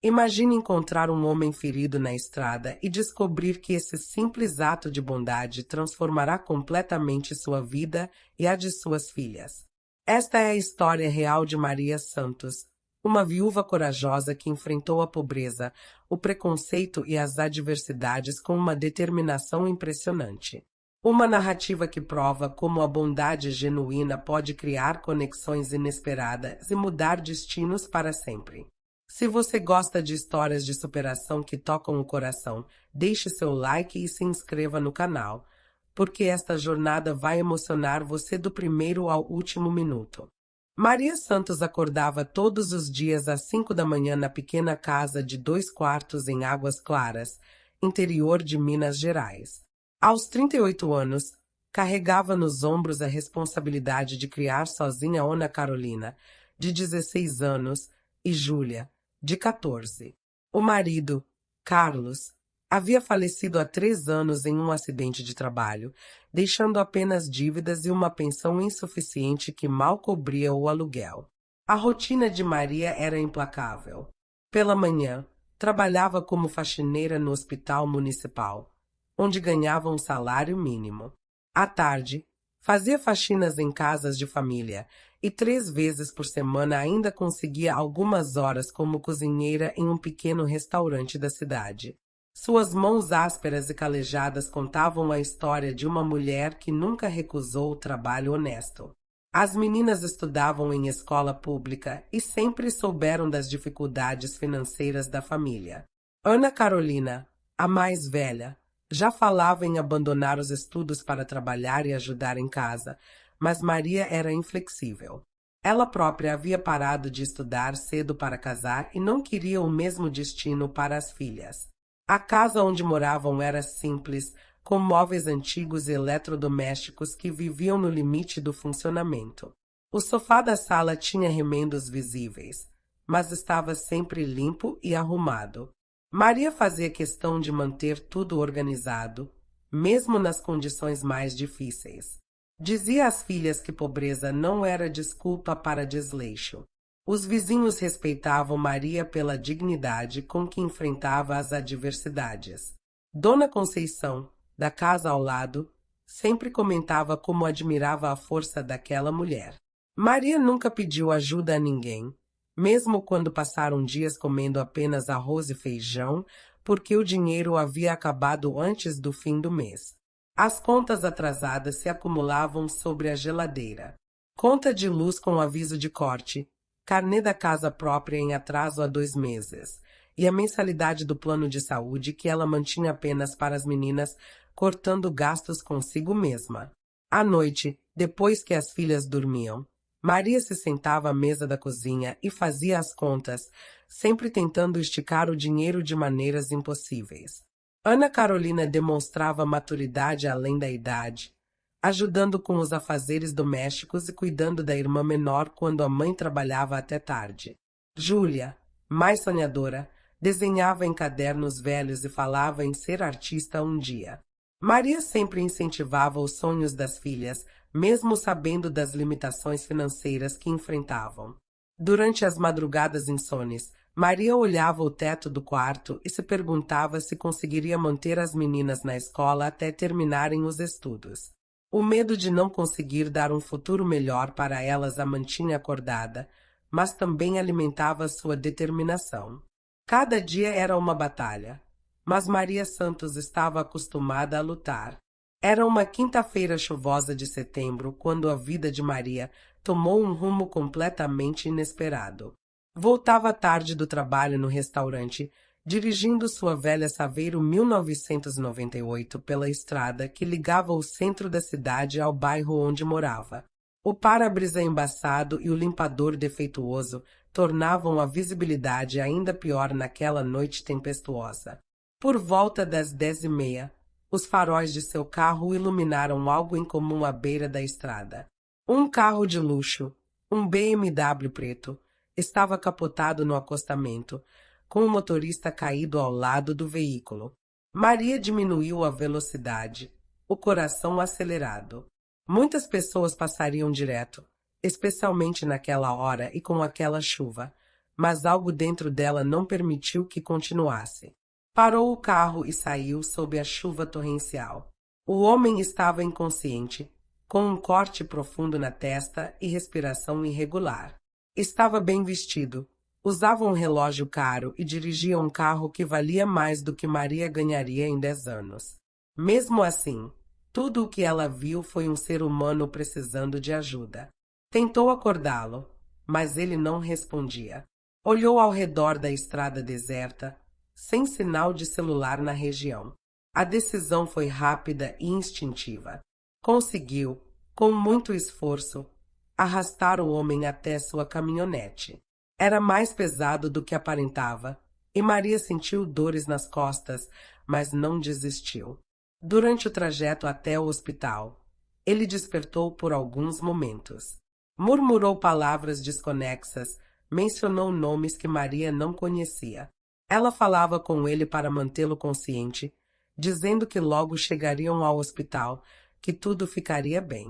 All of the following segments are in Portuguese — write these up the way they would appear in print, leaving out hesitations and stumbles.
Imagine encontrar um homem ferido na estrada e descobrir que esse simples ato de bondade transformará completamente sua vida e a de suas filhas. Esta é a história real de Maria Santos, uma viúva corajosa que enfrentou a pobreza, o preconceito e as adversidades com uma determinação impressionante. Uma narrativa que prova como a bondade genuína pode criar conexões inesperadas e mudar destinos para sempre. Se você gosta de histórias de superação que tocam o coração, deixe seu like e se inscreva no canal, porque esta jornada vai emocionar você do primeiro ao último minuto. Maria Santos acordava todos os dias às 5 da manhã na pequena casa de 2 quartos em Águas Claras, interior de Minas Gerais. Aos 38 anos, carregava nos ombros a responsabilidade de criar sozinha Ana Carolina, de 16 anos, e Júlia, de 14. O marido, Carlos, havia falecido há 3 anos em um acidente de trabalho, deixando apenas dívidas e uma pensão insuficiente que mal cobria o aluguel. A rotina de Maria era implacável. Pela manhã, trabalhava como faxineira no hospital municipal, onde ganhava um salário mínimo. À tarde, fazia faxinas em casas de família e 3 vezes por semana ainda conseguia algumas horas como cozinheira em um pequeno restaurante da cidade. Suas mãos ásperas e calejadas contavam a história de uma mulher que nunca recusou o trabalho honesto. As meninas estudavam em escola pública e sempre souberam das dificuldades financeiras da família. Ana Carolina, a mais velha, já falava em abandonar os estudos para trabalhar e ajudar em casa, mas Maria era inflexível. Ela própria havia parado de estudar cedo para casar e não queria o mesmo destino para as filhas. A casa onde moravam era simples, com móveis antigos e eletrodomésticos que viviam no limite do funcionamento. O sofá da sala tinha remendos visíveis, mas estava sempre limpo e arrumado. Maria fazia questão de manter tudo organizado, mesmo nas condições mais difíceis. Dizia às filhas que pobreza não era desculpa para desleixo. Os vizinhos respeitavam Maria pela dignidade com que enfrentava as adversidades. Dona Conceição, da casa ao lado, sempre comentava como admirava a força daquela mulher. Maria nunca pediu ajuda a ninguém, mesmo quando passaram dias comendo apenas arroz e feijão, porque o dinheiro havia acabado antes do fim do mês. As contas atrasadas se acumulavam sobre a geladeira. Conta de luz com aviso de corte, carnê da casa própria em atraso há 2 meses, e a mensalidade do plano de saúde que ela mantinha apenas para as meninas, cortando gastos consigo mesma. À noite, depois que as filhas dormiam, Maria se sentava à mesa da cozinha e fazia as contas, sempre tentando esticar o dinheiro de maneiras impossíveis. Ana Carolina demonstrava maturidade além da idade, ajudando com os afazeres domésticos e cuidando da irmã menor quando a mãe trabalhava até tarde. Júlia, mais sonhadora, desenhava em cadernos velhos e falava em ser artista um dia. Maria sempre incentivava os sonhos das filhas, mesmo sabendo das limitações financeiras que enfrentavam. Durante as madrugadas insones, Maria olhava o teto do quarto e se perguntava se conseguiria manter as meninas na escola até terminarem os estudos. O medo de não conseguir dar um futuro melhor para elas a mantinha acordada, mas também alimentava sua determinação. Cada dia era uma batalha, mas Maria Santos estava acostumada a lutar. Era uma quinta-feira chuvosa de setembro quando a vida de Maria tomou um rumo completamente inesperado. Voltava tarde do trabalho no restaurante, dirigindo sua velha Saveiro 1998 pela estrada que ligava o centro da cidade ao bairro onde morava. O para-brisa embaçado e o limpador defeituoso tornavam a visibilidade ainda pior naquela noite tempestuosa. Por volta das 10h30, os faróis de seu carro iluminaram algo incomum à beira da estrada. Um carro de luxo, um BMW preto, estava capotado no acostamento, com o motorista caído ao lado do veículo. Maria diminuiu a velocidade, o coração acelerado. Muitas pessoas passariam direto, especialmente naquela hora e com aquela chuva, mas algo dentro dela não permitiu que continuasse. Parou o carro e saiu sob a chuva torrencial. O homem estava inconsciente, com um corte profundo na testa e respiração irregular. Estava bem vestido, usava um relógio caro e dirigia um carro que valia mais do que Maria ganharia em 10 anos. Mesmo assim, tudo o que ela viu foi um ser humano precisando de ajuda. Tentou acordá-lo, mas ele não respondia. Olhou ao redor da estrada deserta, sem sinal de celular na região. A decisão foi rápida e instintiva. Conseguiu, com muito esforço, arrastar o homem até sua caminhonete. Era mais pesado do que aparentava, e Maria sentiu dores nas costas, mas não desistiu. Durante o trajeto até o hospital, ele despertou por alguns momentos. Murmurou palavras desconexas, mencionou nomes que Maria não conhecia. Ela falava com ele para mantê-lo consciente, dizendo que logo chegariam ao hospital, que tudo ficaria bem.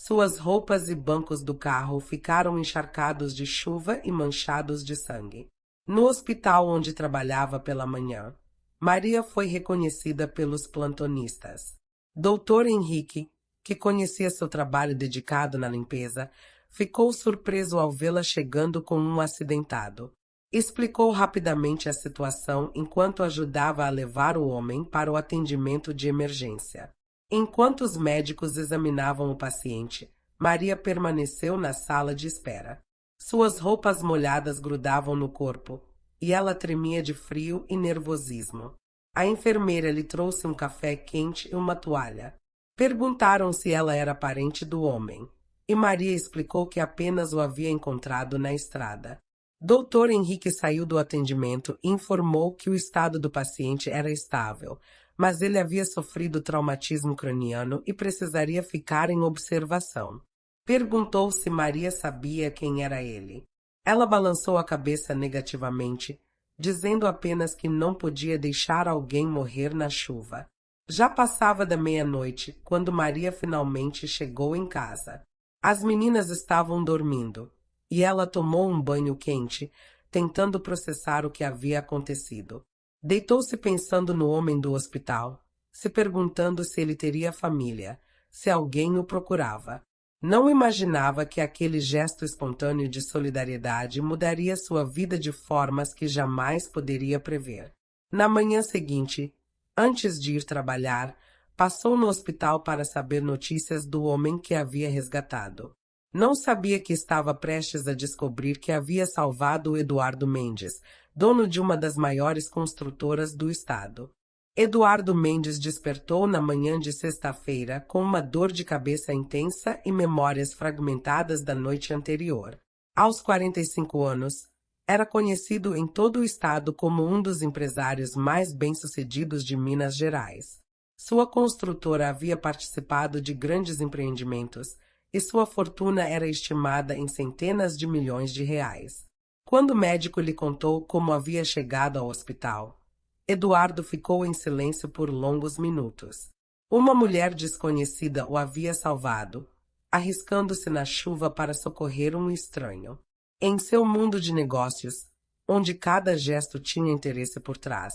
Suas roupas e bancos do carro ficaram encharcados de chuva e manchados de sangue. No hospital onde trabalhava pela manhã, Maria foi reconhecida pelos plantonistas. Dr. Henrique, que conhecia seu trabalho dedicado na limpeza, ficou surpreso ao vê-la chegando com um acidentado. Explicou rapidamente a situação enquanto ajudava a levar o homem para o atendimento de emergência. Enquanto os médicos examinavam o paciente, Maria permaneceu na sala de espera. Suas roupas molhadas grudavam no corpo, e ela tremia de frio e nervosismo. A enfermeira lhe trouxe um café quente e uma toalha. Perguntaram se ela era parente do homem, e Maria explicou que apenas o havia encontrado na estrada. Dr. Henrique saiu do atendimento e informou que o estado do paciente era estável, mas ele havia sofrido traumatismo craniano e precisaria ficar em observação. Perguntou se Maria sabia quem era ele. Ela balançou a cabeça negativamente, dizendo apenas que não podia deixar alguém morrer na chuva. Já passava da meia-noite quando Maria finalmente chegou em casa. As meninas estavam dormindo, e ela tomou um banho quente, tentando processar o que havia acontecido. Deitou-se pensando no homem do hospital, se perguntando se ele teria família, se alguém o procurava. Não imaginava que aquele gesto espontâneo de solidariedade mudaria sua vida de formas que jamais poderia prever. Na manhã seguinte, antes de ir trabalhar, passou no hospital para saber notícias do homem que havia resgatado. Não sabia que estava prestes a descobrir que havia salvado o Eduardo Mendes, dono de uma das maiores construtoras do estado. Eduardo Mendes despertou na manhã de sexta-feira com uma dor de cabeça intensa e memórias fragmentadas da noite anterior. Aos 45 anos, era conhecido em todo o estado como um dos empresários mais bem-sucedidos de Minas Gerais. Sua construtora havia participado de grandes empreendimentos e sua fortuna era estimada em centenas de milhões de reais. Quando o médico lhe contou como havia chegado ao hospital, Eduardo ficou em silêncio por longos minutos. Uma mulher desconhecida o havia salvado, arriscando-se na chuva para socorrer um estranho. Em seu mundo de negócios, onde cada gesto tinha interesse por trás,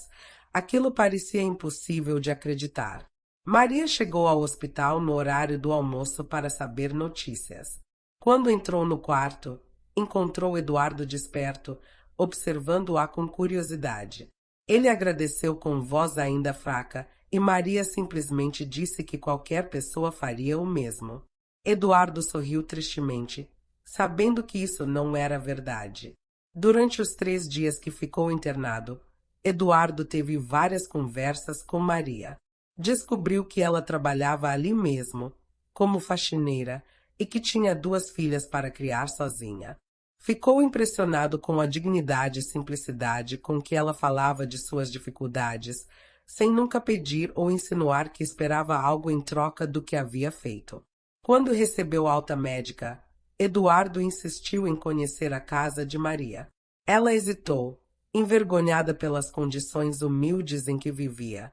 aquilo parecia impossível de acreditar. Maria chegou ao hospital no horário do almoço para saber notícias. Quando entrou no quarto, encontrou Eduardo desperto, observando-a com curiosidade. Ele agradeceu com voz ainda fraca e Maria simplesmente disse que qualquer pessoa faria o mesmo. Eduardo sorriu tristemente, sabendo que isso não era verdade. Durante os 3 dias que ficou internado, Eduardo teve várias conversas com Maria. Descobriu que ela trabalhava ali mesmo, como faxineira, e que tinha 2 filhas para criar sozinha. Ficou impressionado com a dignidade e simplicidade com que ela falava de suas dificuldades, sem nunca pedir ou insinuar que esperava algo em troca do que havia feito. Quando recebeu alta médica, Eduardo insistiu em conhecer a casa de Maria. Ela hesitou, envergonhada pelas condições humildes em que vivia,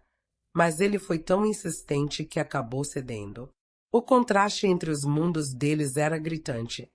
mas ele foi tão insistente que acabou cedendo. O contraste entre os mundos deles era gritante.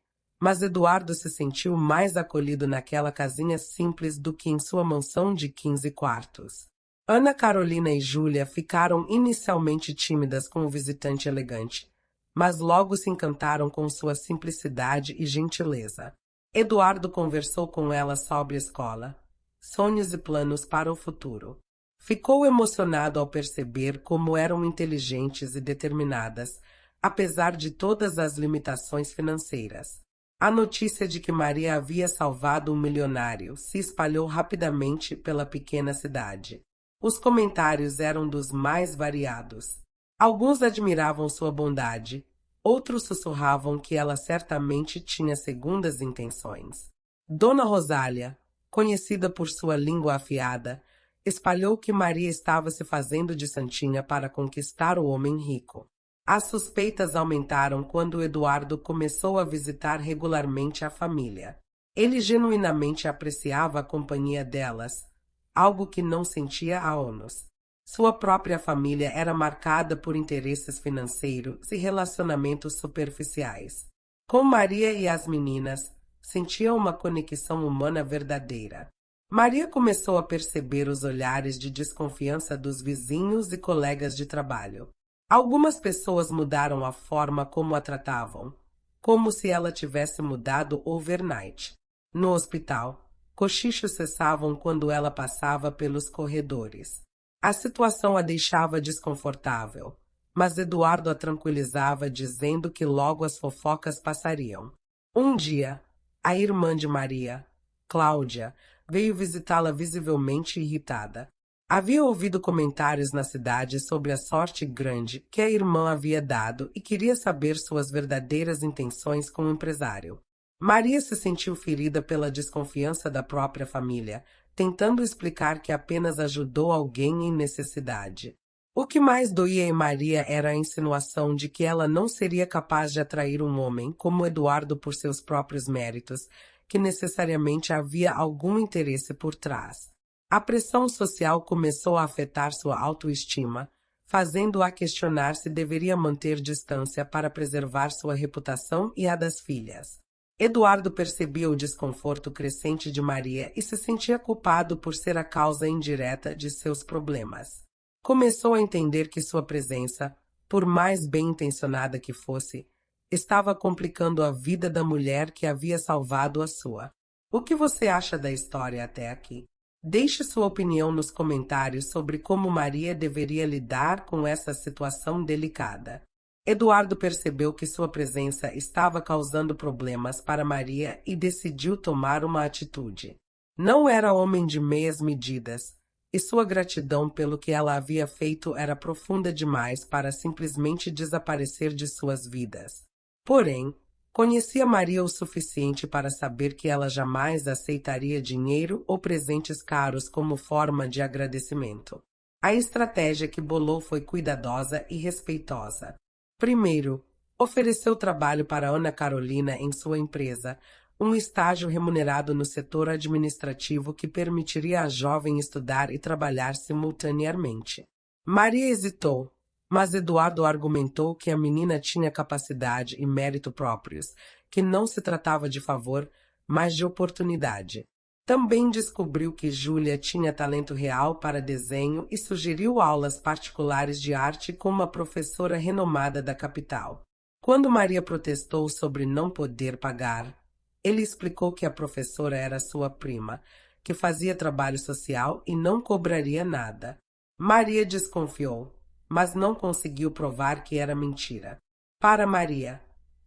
mas Eduardo se sentiu mais acolhido naquela casinha simples do que em sua mansão de 15 quartos. Ana Carolina e Júlia ficaram inicialmente tímidas com o visitante elegante, mas logo se encantaram com sua simplicidade e gentileza. Eduardo conversou com ela sobre a escola, sonhos e planos para o futuro. Ficou emocionado ao perceber como eram inteligentes e determinadas, apesar de todas as limitações financeiras. A notícia de que Maria havia salvado um milionário se espalhou rapidamente pela pequena cidade. Os comentários eram dos mais variados. Alguns admiravam sua bondade, outros sussurravam que ela certamente tinha segundas intenções. Dona Rosália, conhecida por sua língua afiada, espalhou que Maria estava se fazendo de santinha para conquistar o homem rico. As suspeitas aumentaram quando Eduardo começou a visitar regularmente a família. Ele genuinamente apreciava a companhia delas, algo que não sentia há anos. Sua própria família era marcada por interesses financeiros e relacionamentos superficiais. Com Maria e as meninas, sentia uma conexão humana verdadeira. Maria começou a perceber os olhares de desconfiança dos vizinhos e colegas de trabalho. Algumas pessoas mudaram a forma como a tratavam, como se ela tivesse mudado overnight. No hospital, cochichos cessavam quando ela passava pelos corredores. A situação a deixava desconfortável, mas Eduardo a tranquilizava dizendo que logo as fofocas passariam. Um dia, a irmã de Maria, Cláudia, veio visitá-la visivelmente irritada. Havia ouvido comentários na cidade sobre a sorte grande que a irmã havia dado e queria saber suas verdadeiras intenções com o empresário. Maria se sentiu ferida pela desconfiança da própria família, tentando explicar que apenas ajudou alguém em necessidade. O que mais doía em Maria era a insinuação de que ela não seria capaz de atrair um homem como Eduardo por seus próprios méritos, que necessariamente havia algum interesse por trás. A pressão social começou a afetar sua autoestima, fazendo-a questionar se deveria manter distância para preservar sua reputação e a das filhas. Eduardo percebia o desconforto crescente de Maria e se sentia culpado por ser a causa indireta de seus problemas. Começou a entender que sua presença, por mais bem-intencionada que fosse, estava complicando a vida da mulher que havia salvado a sua. O que você acha da história até aqui? Deixe sua opinião nos comentários sobre como Maria deveria lidar com essa situação delicada. Eduardo percebeu que sua presença estava causando problemas para Maria e decidiu tomar uma atitude. Não era homem de meias medidas, e sua gratidão pelo que ela havia feito era profunda demais para simplesmente desaparecer de suas vidas. Porém, conhecia Maria o suficiente para saber que ela jamais aceitaria dinheiro ou presentes caros como forma de agradecimento. A estratégia que bolou foi cuidadosa e respeitosa. Primeiro, ofereceu trabalho para Ana Carolina em sua empresa, um estágio remunerado no setor administrativo que permitiria à jovem estudar e trabalhar simultaneamente. Maria hesitou, mas Eduardo argumentou que a menina tinha capacidade e mérito próprios, que não se tratava de favor, mas de oportunidade. Também descobriu que Júlia tinha talento real para desenho e sugeriu aulas particulares de arte com uma professora renomada da capital. Quando Maria protestou sobre não poder pagar, ele explicou que a professora era sua prima, que fazia trabalho social e não cobraria nada. Maria desconfiou, mas não conseguiu provar que era mentira. Para Maria,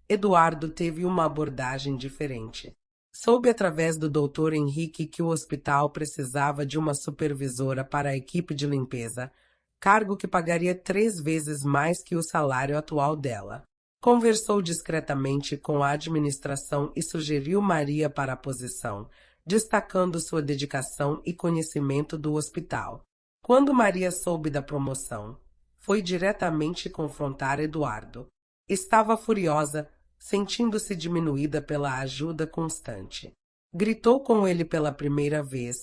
Eduardo teve uma abordagem diferente. Soube através do Dr. Henrique que o hospital precisava de uma supervisora para a equipe de limpeza, cargo que pagaria 3 vezes mais que o salário atual dela. Conversou discretamente com a administração e sugeriu Maria para a posição, destacando sua dedicação e conhecimento do hospital. Quando Maria soube da promoção, foi diretamente confrontar Eduardo. Estava furiosa, sentindo-se diminuída pela ajuda constante. Gritou com ele pela primeira vez,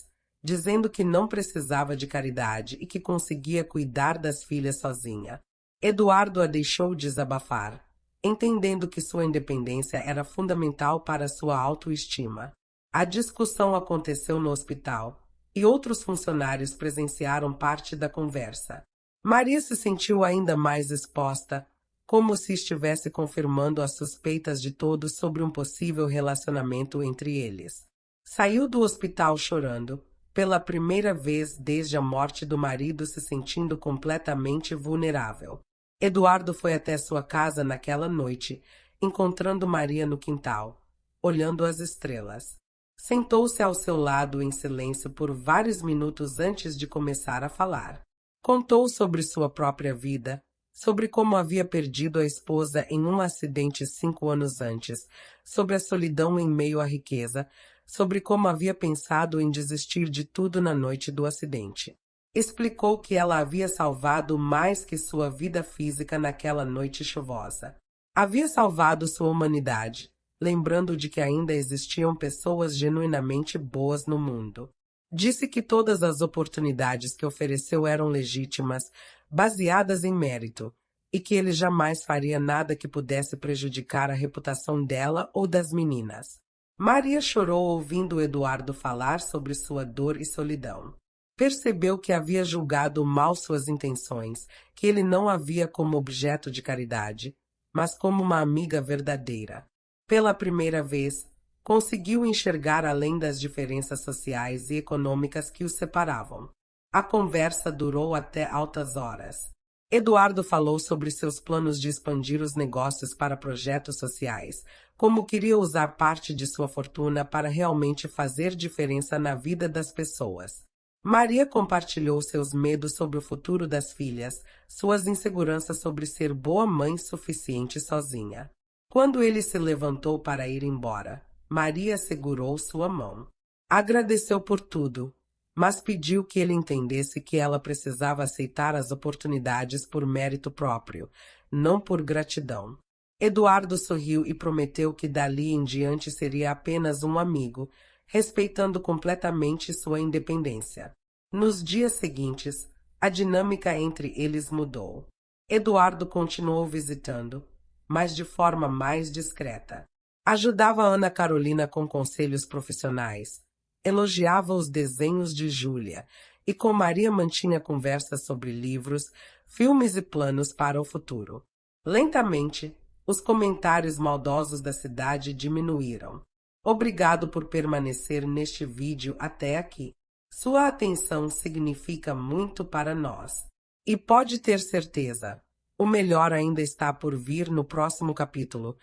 dizendo que não precisava de caridade e que conseguia cuidar das filhas sozinha. Eduardo a deixou desabafar, entendendo que sua independência era fundamental para sua autoestima. A discussão aconteceu no hospital, e outros funcionários presenciaram parte da conversa. Maria se sentiu ainda mais exposta, como se estivesse confirmando as suspeitas de todos sobre um possível relacionamento entre eles. Saiu do hospital chorando, pela primeira vez desde a morte do marido, se sentindo completamente vulnerável. Eduardo foi até sua casa naquela noite, encontrando Maria no quintal, olhando as estrelas. Sentou-se ao seu lado em silêncio por vários minutos antes de começar a falar. Contou sobre sua própria vida, sobre como havia perdido a esposa em um acidente 5 anos antes, sobre a solidão em meio à riqueza, sobre como havia pensado em desistir de tudo na noite do acidente. Explicou que ela havia salvado mais que sua vida física naquela noite chuvosa. Havia salvado sua humanidade, lembrando de que ainda existiam pessoas genuinamente boas no mundo. Disse que todas as oportunidades que ofereceu eram legítimas, baseadas em mérito, e que ele jamais faria nada que pudesse prejudicar a reputação dela ou das meninas. Maria chorou ouvindo Eduardo falar sobre sua dor e solidão. Percebeu que havia julgado mal suas intenções, que ele não a via como objeto de caridade, mas como uma amiga verdadeira. Pela primeira vez, conseguiu enxergar além das diferenças sociais e econômicas que os separavam. A conversa durou até altas horas. Eduardo falou sobre seus planos de expandir os negócios para projetos sociais, como queria usar parte de sua fortuna para realmente fazer diferença na vida das pessoas. Maria compartilhou seus medos sobre o futuro das filhas, suas inseguranças sobre ser boa mãe suficiente sozinha. Quando ele se levantou para ir embora, Maria segurou sua mão. Agradeceu por tudo, mas pediu que ele entendesse que ela precisava aceitar as oportunidades por mérito próprio, não por gratidão. Eduardo sorriu e prometeu que dali em diante seria apenas um amigo, respeitando completamente sua independência. Nos dias seguintes, a dinâmica entre eles mudou. Eduardo continuou visitando, mas de forma mais discreta. Ajudava Ana Carolina com conselhos profissionais, elogiava os desenhos de Júlia e com Maria mantinha conversas sobre livros, filmes e planos para o futuro. Lentamente, os comentários maldosos da cidade diminuíram. Obrigado por permanecer neste vídeo até aqui. Sua atenção significa muito para nós. E pode ter certeza, o melhor ainda está por vir no próximo capítulo,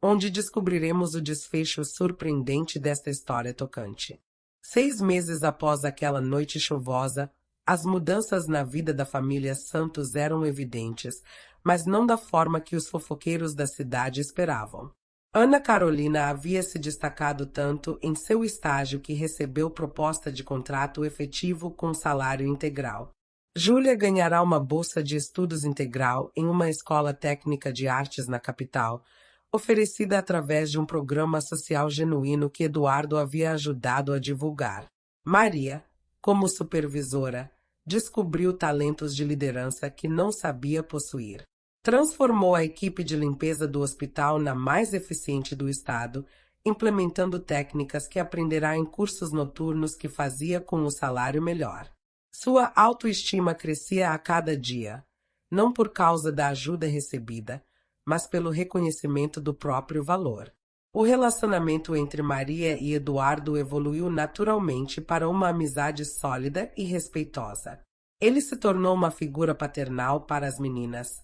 onde descobriremos o desfecho surpreendente desta história tocante. 6 meses após aquela noite chuvosa, as mudanças na vida da família Santos eram evidentes, mas não da forma que os fofoqueiros da cidade esperavam. Ana Carolina havia se destacado tanto em seu estágio que recebeu proposta de contrato efetivo com salário integral. Júlia ganhará uma bolsa de estudos integral em uma escola técnica de artes na capital, oferecida através de um programa social genuíno que Eduardo havia ajudado a divulgar. Maria, como supervisora, descobriu talentos de liderança que não sabia possuir. Transformou a equipe de limpeza do hospital na mais eficiente do estado, implementando técnicas que aprenderá em cursos noturnos que fazia com o salário melhor. Sua autoestima crescia a cada dia, não por causa da ajuda recebida, mas pelo reconhecimento do próprio valor. O relacionamento entre Maria e Eduardo evoluiu naturalmente para uma amizade sólida e respeitosa. Ele se tornou uma figura paternal para as meninas,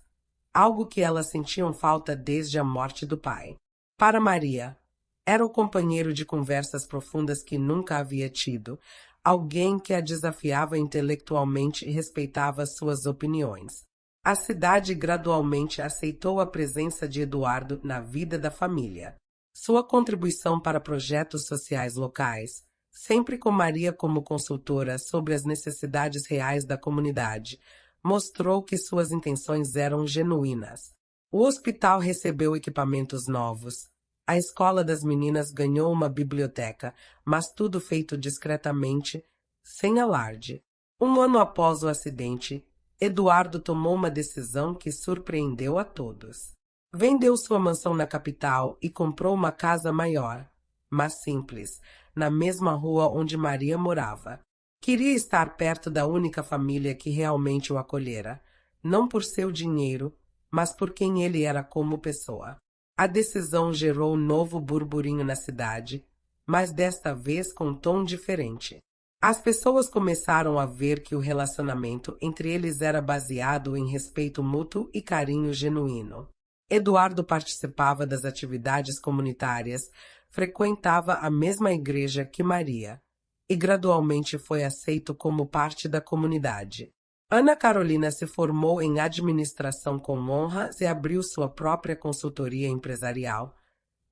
algo que elas sentiam falta desde a morte do pai. Para Maria, era o companheiro de conversas profundas que nunca havia tido, alguém que a desafiava intelectualmente e respeitava suas opiniões. A cidade gradualmente aceitou a presença de Eduardo na vida da família. Sua contribuição para projetos sociais locais, sempre com Maria como consultora sobre as necessidades reais da comunidade, mostrou que suas intenções eram genuínas. O hospital recebeu equipamentos novos. A escola das meninas ganhou uma biblioteca, mas tudo feito discretamente, sem alarde. 1 ano após o acidente, Eduardo tomou uma decisão que surpreendeu a todos. Vendeu sua mansão na capital e comprou uma casa maior, mas simples, na mesma rua onde Maria morava. Queria estar perto da única família que realmente o acolhera, não por seu dinheiro, mas por quem ele era como pessoa. A decisão gerou um novo burburinho na cidade, mas desta vez com um tom diferente. As pessoas começaram a ver que o relacionamento entre eles era baseado em respeito mútuo e carinho genuíno. Eduardo participava das atividades comunitárias, frequentava a mesma igreja que Maria e gradualmente foi aceito como parte da comunidade. Ana Carolina se formou em administração com honras e abriu sua própria consultoria empresarial,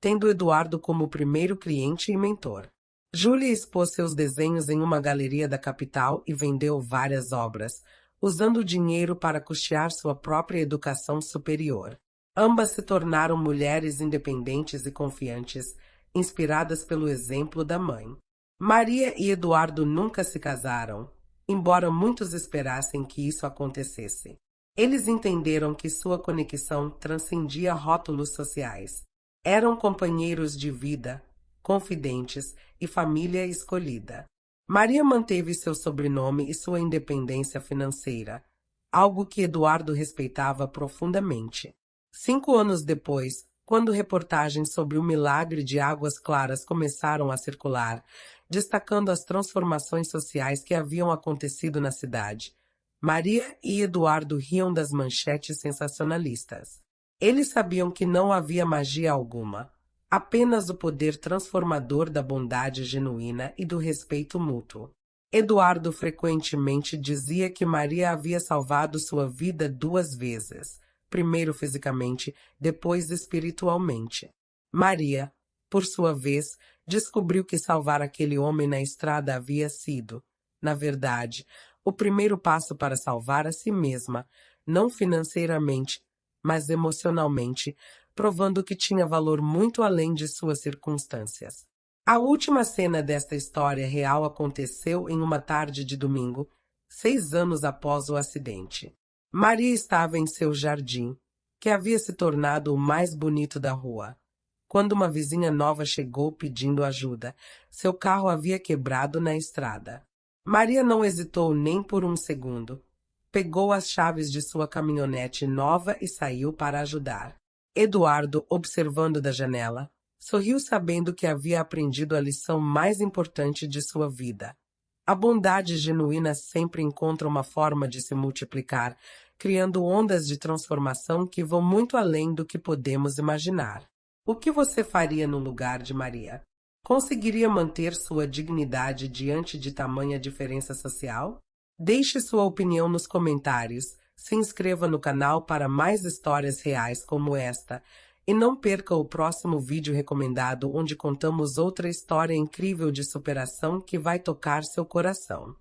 tendo Eduardo como primeiro cliente e mentor. Júlia expôs seus desenhos em uma galeria da capital e vendeu várias obras, usando o dinheiro para custear sua própria educação superior. Ambas se tornaram mulheres independentes e confiantes, inspiradas pelo exemplo da mãe. Maria e Eduardo nunca se casaram, embora muitos esperassem que isso acontecesse. Eles entenderam que sua conexão transcendia rótulos sociais. Eram companheiros de vida, confidentes e família escolhida. Maria manteve seu sobrenome e sua independência financeira, algo que Eduardo respeitava profundamente. 5 anos depois, quando reportagens sobre o milagre de Águas Claras começaram a circular, destacando as transformações sociais que haviam acontecido na cidade, Maria e Eduardo riam das manchetes sensacionalistas. Eles sabiam que não havia magia alguma, apenas o poder transformador da bondade genuína e do respeito mútuo. Eduardo frequentemente dizia que Maria havia salvado sua vida 2 vezes, primeiro fisicamente, depois espiritualmente. Maria, por sua vez, descobriu que salvar aquele homem na estrada havia sido, na verdade, o primeiro passo para salvar a si mesma, não financeiramente, mas emocionalmente, provando que tinha valor muito além de suas circunstâncias. A última cena desta história real aconteceu em uma tarde de domingo, 6 anos após o acidente. Maria estava em seu jardim, que havia se tornado o mais bonito da rua, quando uma vizinha nova chegou pedindo ajuda. Seu carro havia quebrado na estrada. Maria não hesitou nem por um segundo. Pegou as chaves de sua caminhonete nova e saiu para ajudar. Eduardo, observando da janela, sorriu sabendo que havia aprendido a lição mais importante de sua vida. A bondade genuína sempre encontra uma forma de se multiplicar, criando ondas de transformação que vão muito além do que podemos imaginar. O que você faria no lugar de Maria? Conseguiria manter sua dignidade diante de tamanha diferença social? Deixe sua opinião nos comentários, se inscreva no canal para mais histórias reais como esta e não perca o próximo vídeo recomendado onde contamos outra história incrível de superação que vai tocar seu coração.